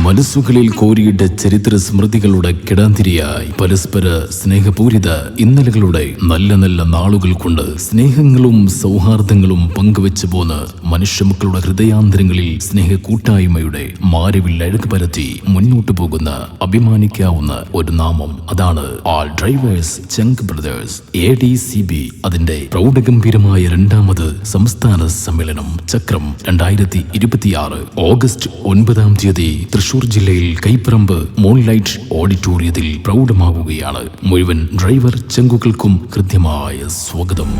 മനസ്സുകളിൽ കോരിയിട്ട ചരിത്ര സ്മൃതികളുടെ കിടാന്തിരിയായി പരസ്പര സ്നേഹപൂരിത ഇന്നലകളുടെ നല്ല നല്ല നാളുകൾ കൊണ്ട് സ്നേഹങ്ങളും സൗഹാർദ്ദങ്ങളും പങ്കുവെച്ചു പോന്ന് മനുഷ്യമക്കളുടെ ഹൃദയാന്തരങ്ങളിൽ സ്നേഹ കൂട്ടായ്മയുടെ മാരവിൽ അഴക് പരത്തി മുന്നോട്ടു പോകുന്ന അഭിമാനിക്കാവുന്ന ഒരു നാമം. അതാണ് ആൾ ഡ്രൈവേഴ്സ് ചങ്ക് ബ്രദേഴ്സ് ADCB. അതിന്റെ പ്രൗഢഗംഭീരമായ രണ്ടാമത് സംസ്ഥാന സമ്മേളനം ചക്രം 2026 ഓഗസ്റ്റ് 9 തൃശൂർ ജില്ലയിൽ കൈപ്പറമ്പ് മൂൺലൈറ്റ് ഓഡിറ്റോറിയത്തിൽ പ്രൗഢമാവുകയാണ്. മുഴുവൻ ഡ്രൈവർ ചങ്കുകൾക്കും കൃത്യമായ സ്വാഗതം.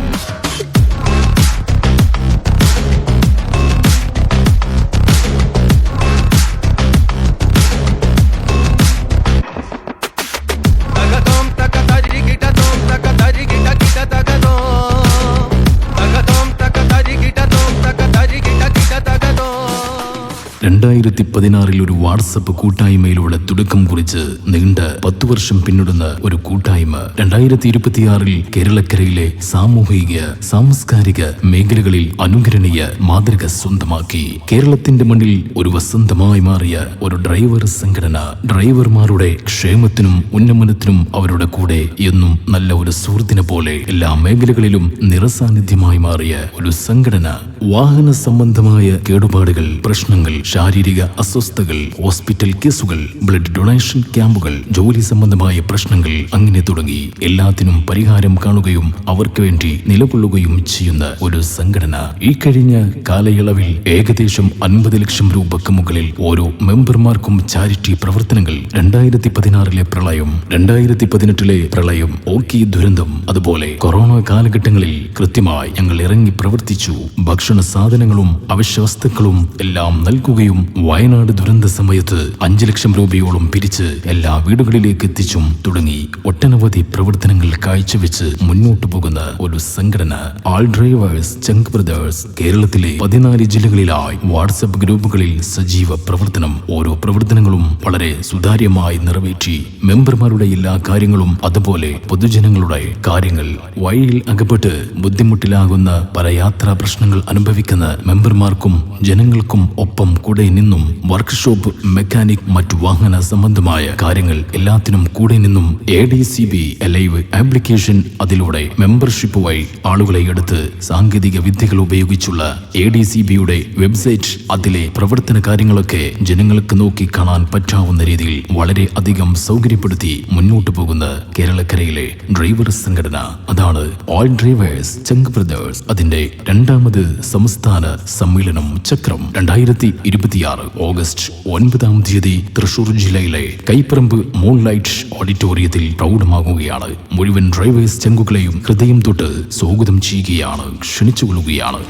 ഒരു വാട്സപ്പ് കൂട്ടായ്മയിലൂടെ തുടക്കം കുറിച്ച് നീണ്ട 10 വർഷം പിന്നിടുന്ന ഒരു കൂട്ടായ്മ 2026 കേരളക്കരയിലെ സാമൂഹിക സാംസ്കാരിക മേഖലകളിൽ അനുകരണീയ മാതൃക സ്വന്തമാക്കി. കേരളത്തിന്റെ മണ്ണിൽ ഒരു വസന്തമായി മാറിയ ഒരു ഡ്രൈവർ സംഘടന. ഡ്രൈവർമാരുടെ ക്ഷേമത്തിനും ഉന്നമനത്തിനും അവരുടെ കൂടെ എന്നും നല്ല ഒരു സുഹൃത്തിനെ പോലെ എല്ലാ മേഖലകളിലും നിറസാന്നിധ്യമായി മാറിയ ഒരു സംഘടന. വാഹന സംബന്ധമായ കേടുപാടുകൾ, പ്രശ്നങ്ങൾ, ശാരീരിക അസ്വസ്ഥതകൾ, ഹോസ്പിറ്റൽ കേസുകൾ, ബ്ലഡ് ഡൊണേഷൻ ക്യാമ്പുകൾ, ജോലി സംബന്ധമായ പ്രശ്നങ്ങൾ, അങ്ങനെ തുടങ്ങി എല്ലാത്തിനും പരിഹാരം കാണുകയും അവർക്ക് വേണ്ടി നിലകൊള്ളുകയും ചെയ്യുന്ന ഒരു സംഘടന. ഈ കഴിഞ്ഞ കാലയളവിൽ ഏകദേശം 50 ലക്ഷം രൂപക്ക് മുകളിൽ ഓരോ മെമ്പർമാർക്കും ചാരിറ്റി പ്രവർത്തനങ്ങൾ. 2016 പ്രളയം, 2018 പ്രളയം, ഓക്കി ദുരന്തം, അതുപോലെ കൊറോണ കാലഘട്ടങ്ങളിൽ കൃത്യമായി ഞങ്ങൾ ഇറങ്ങി പ്രവർത്തിച്ചു. ഭക്ഷണ സാധനങ്ങളും അവശ്യ വസ്തുക്കളും എല്ലാം നൽകുകയും വയനാട് ദുരന്ത സമയത്ത് 5 ലക്ഷം രൂപയോളം പിരിച്ച് എല്ലാ വീടുകളിലേക്ക് എത്തിച്ചും തുടങ്ങി ഒട്ടനവധി പ്രവർത്തനങ്ങൾ കാഴ്ചവെച്ച് മുന്നോട്ടു പോകുന്ന ഒരു സംഘടന ആൾ ഡ്രൈവേഴ്സ് ചങ്ക് ബ്രദേഴ്സ്. കേരളത്തിലെ 14 ജില്ലകളിലായി വാട്സപ്പ് ഗ്രൂപ്പുകളിൽ സജീവ പ്രവർത്തനം. ഓരോ പ്രവർത്തനങ്ങളും വളരെ സുതാര്യമായി നിറവേറ്റി മെമ്പർമാരുടെ എല്ലാ കാര്യങ്ങളും, അതുപോലെ പൊതുജനങ്ങളുടെ കാര്യങ്ങൾ. വഴിയിൽ അകപ്പെട്ട് ബുദ്ധിമുട്ടിലാകുന്ന പല യാത്രാ പ്രശ്നങ്ങൾ അനുഭവിക്കുന്ന മെമ്പർമാർക്കും ജനങ്ങൾക്കും ഒപ്പം കൂടെ നിന്നും വർക്ക്ഷോപ്പ്, മെക്കാനിക്, മറ്റു വാഹന സംബന്ധമായ കാര്യങ്ങൾ എല്ലാത്തിനും കൂടെ നിന്നും ADCB ലൈവ് ആപ്ലിക്കേഷൻ, അതിലൂടെ മെമ്പർഷിപ്പ് വഴി ആളുകളെ എടുത്ത് സാങ്കേതിക വിദ്യകൾ ഉപയോഗിച്ചുള്ള ADCBയുടെ വെബ്സൈറ്റ്, അതിലെ പ്രവർത്തന കാര്യങ്ങളൊക്കെ ജനങ്ങൾക്ക് നോക്കി കാണാൻ പറ്റാവുന്ന രീതിയിൽ വളരെ അധികം സൗകര്യപ്പെടുത്തി മുന്നോട്ടു പോകുന്ന കേരളക്കരയിലെ ഡ്രൈവർ സംഘടന. അതാണ് ആൾ ഡ്രൈവേഴ്സ് ചങ്ക് ബ്രദേഴ്സ്. അതിന്റെ രണ്ടാമത് സംസ്ഥാന സമ്മേളനം ചക്രം 2026 ഓഗസ്റ്റ് 9 തൃശൂർ ജില്ലയിലെ കൈപ്പറമ്പ് മൂൺലൈറ്റ് ഓഡിറ്റോറിയത്തിൽ പ്രൗഢമാകുകയാണ്. മുഴുവൻ ഡ്രൈവേഴ്സ് ചങ്കുകളെയും ഹൃദയം തൊട്ട് സ്വാഗതം ചെയ്യുകയാണ്, ക്ഷണിച്ചുകൊള്ളുകയാണ്.